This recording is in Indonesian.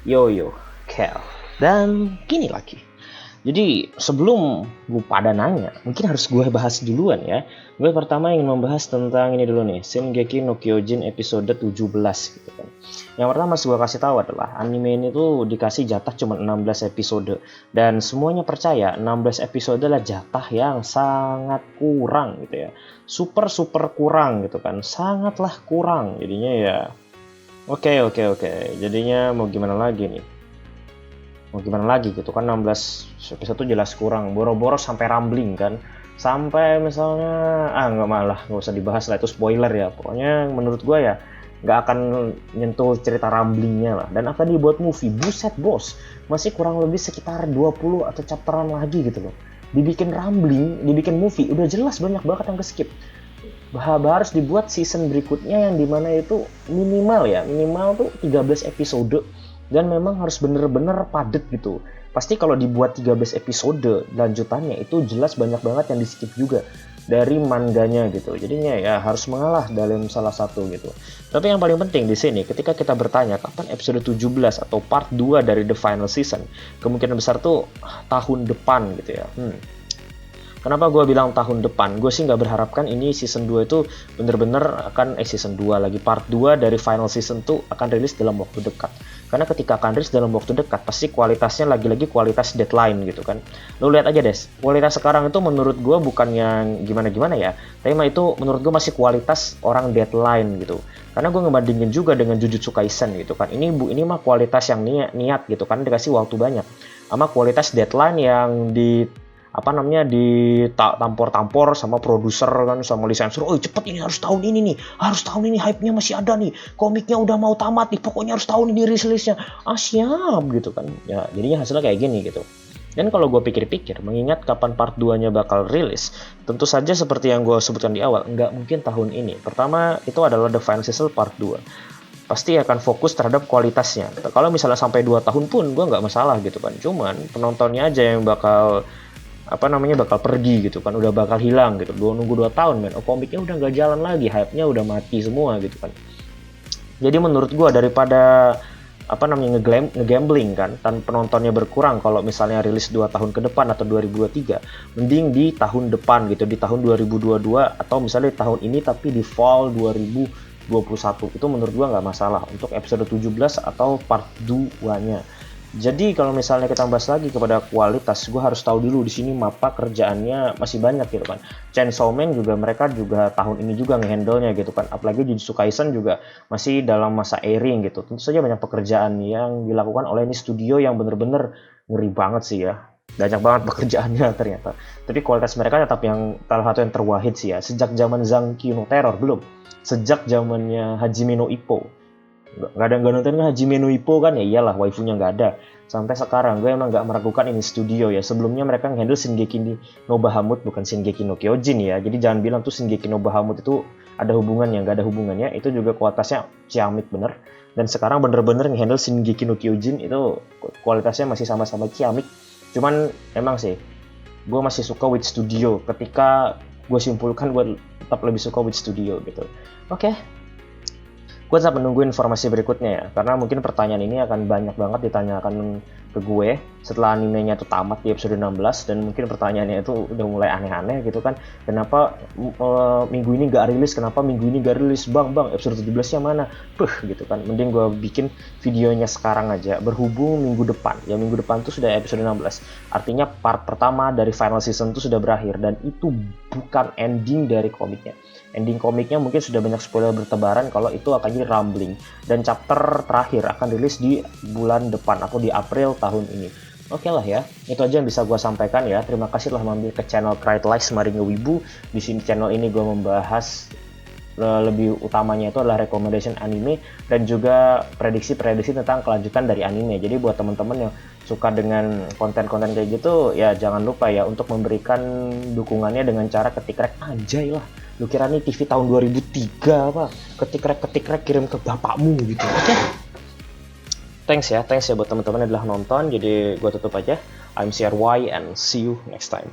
Yo, Kel. Dan gini lagi. Jadi sebelum gue pada nanya, mungkin harus gue bahas duluan ya. Gue pertama ingin membahas tentang ini dulu nih, Shingeki no Kyojin episode 17 gitu kan. Yang pertama gue kasih tahu adalah anime ini tuh dikasih jatah cuma 16 episode. Dan semuanya percaya 16 episode adalah jatah yang sangat kurang gitu ya. Super kurang gitu kan. Sangatlah kurang. Jadinya ya oke. Jadinya mau gimana lagi nih? Mau gimana lagi gitu kan, 16 episode tuh jelas kurang, boro-boro sampai rambling kan, sampai misalnya nggak usah dibahas lah, itu spoiler ya. Pokoknya menurut gue ya nggak akan nyentuh cerita ramblingnya lah. Dan akan dibuat movie, buset bos, masih kurang lebih sekitar 20 atau chapteran lagi gitu loh, dibikin rambling, dibikin movie, udah jelas banyak banget yang ke skip. Harus dibuat season berikutnya yang dimana itu minimal tuh 13 episode, dan memang harus bener-bener padet gitu. Pasti kalau dibuat 13 episode lanjutannya itu jelas banyak banget yang di skip juga dari manganya gitu. Jadinya ya harus mengalah dalam salah satu gitu. Tapi yang paling penting di sini ketika kita bertanya kapan episode 17 atau part 2 dari the final season, kemungkinan besar tuh tahun depan gitu ya. Kenapa gue bilang tahun depan? Gue sih nggak berharapkan ini season 2 itu bener-bener akan season 2 lagi, part 2 dari final season tuh akan rilis dalam waktu dekat. Karena ketika akan rilis dalam waktu dekat, pasti kualitasnya lagi-lagi kualitas deadline gitu kan. Lo lihat aja deh, kualitas sekarang itu menurut gue bukan yang gimana-gimana ya, tapi itu menurut gue masih kualitas orang deadline gitu. Karena gue ngebandingin juga dengan Jujutsu Kaisen gitu kan. Ini mah kualitas yang niat gitu kan, dikasih waktu banyak. Sama kualitas deadline yang ditampor-tampor sama produser kan, sama lisensor. Oh cepet, ini harus tahun ini nih, harus tahun ini, hype-nya masih ada nih, komiknya udah mau tamat nih, pokoknya harus tahun ini rilisnya. Siap gitu kan ya, jadinya hasilnya kayak gini gitu. Dan kalau gue pikir-pikir, mengingat kapan part 2 nya bakal rilis, tentu saja seperti yang gue sebutkan di awal, nggak mungkin tahun ini. Pertama itu adalah The Final Season part 2, pasti akan fokus terhadap kualitasnya. Kalau misalnya sampai 2 tahun pun gue nggak masalah gitu kan, cuman penontonnya aja yang bakal pergi gitu kan, udah bakal hilang gitu. Nunggu 2 tahun men, komiknya udah nggak jalan lagi, hype-nya udah mati semua gitu kan. Jadi menurut gua daripada ngegambling kan, dan penontonnya berkurang kalau misalnya rilis 2 tahun ke depan atau 2023, mending di tahun depan gitu, di tahun 2022 atau misalnya di tahun ini tapi di fall 2021. Itu menurut gua nggak masalah untuk episode 17 atau part 2-nya. Jadi kalau misalnya kita bahas lagi kepada kualitas, gue harus tahu dulu di sini mapa kerjaannya masih banyak gitu kan. Chainsaw Man juga mereka juga tahun ini juga ngehandle-nya gitu kan. Apalagi Jujutsu Kaisen juga masih dalam masa airing gitu. Tentu saja banyak pekerjaan yang dilakukan oleh ini studio yang bener-bener ngeri banget sih ya. Banyak banget pekerjaannya ternyata. Tapi kualitas mereka tetap yang salah satu yang terwahid sih ya. Sejak zaman Zankyou no Terror belum. Sejak zamannya Hajime no Ippo. Nggak nonton Hajime no Ippo kan, ya iyalah waifunya nggak ada. Sampai sekarang gue emang nggak meragukan ini studio ya. Sebelumnya mereka nge-handle Shingeki no Bahamut, bukan Shingeki no Kyojin ya. Jadi jangan bilang tuh Shingeki no Bahamut itu ada hubungannya, nggak ada hubungannya. Itu juga kualitasnya ciamik bener. Dan sekarang bener-bener nge-handle Shingeki no Kyojin itu kualitasnya masih sama-sama ciamik. Cuman emang sih gue masih suka Wit Studio. Ketika gue simpulkan, gue tetap lebih suka Wit Studio gitu. Oke. Gue tetap menunggu informasi berikutnya ya, karena mungkin pertanyaan ini akan banyak banget ditanyakan ke gue setelah animenya itu tamat di episode 16, dan mungkin pertanyaannya itu udah mulai aneh-aneh gitu kan. Kenapa minggu ini gak rilis, kenapa minggu ini gak rilis, bang episode 17 nya mana, gitu kan. Mending gue bikin videonya sekarang aja, berhubung minggu depan tuh sudah episode 16, artinya part pertama dari final season tuh sudah berakhir, dan itu bukan ending dari komiknya. Ending komiknya mungkin sudah banyak spoiler bertebaran kalau itu akan jadi rambling, dan chapter terakhir akan rilis di bulan depan atau di April tahun ini. Oke lah ya, itu aja yang bisa gue sampaikan ya. Terima kasih telah mampir ke channel Cried Like Semaringa Wibu. Di sini channel ini gue membahas lebih utamanya itu adalah recommendation anime dan juga prediksi-prediksi tentang kelanjutan dari anime. Jadi buat teman-teman yang suka dengan konten-konten kayak gitu ya, jangan lupa ya untuk memberikan dukungannya dengan cara ketik rek. Anjay lah, lu kira nih TV tahun 2003 apa? Ketik rek kirim ke bapakmu gitu. Oke. Thanks ya buat teman-teman yang telah nonton. Jadi gue tutup aja. I'm CRY and see you next time.